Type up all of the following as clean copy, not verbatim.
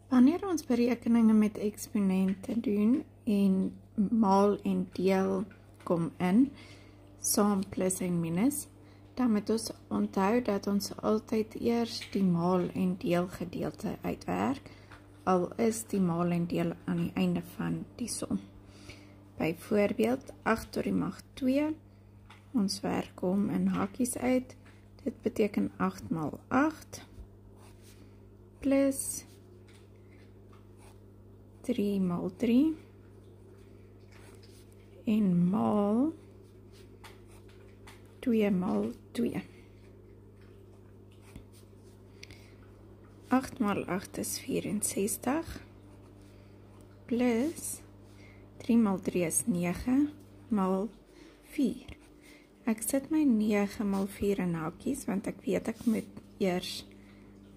Wanneer ons berekeninge met eksponente doen en maal en deel kom in, saam plus en minus, dan moet ons onthou dat ons altyd eers die maal en deel gedeelte uitwerk, al is die maal en deel aan die einde van die som. Byvoorbeeld 8 tot die mag 2, ons werk hom in hakies uit, dit beteken 8 maal 8, plus 3 maal 3, en maal 2 maal 2. 8 maal 8 is 64, plus 3 maal 3 is 9, maal 4. Ek sit my 9 maal 4 in hakies, want ek weet ek moet eers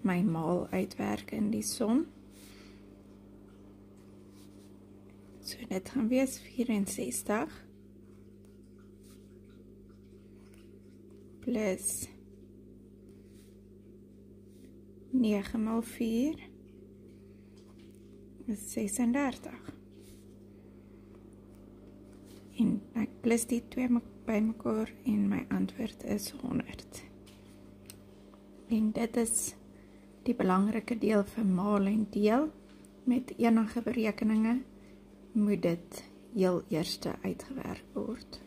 my maal uitwerk in die som. So dit gaan wees 64, plus 9 maal 4 is 36. En ek plus die twee by mekaar en my antwoord is 100. En dit is die belangrike deel van maal en deel. Met enige berekeninge moet dit heel eerste uitgewerk word.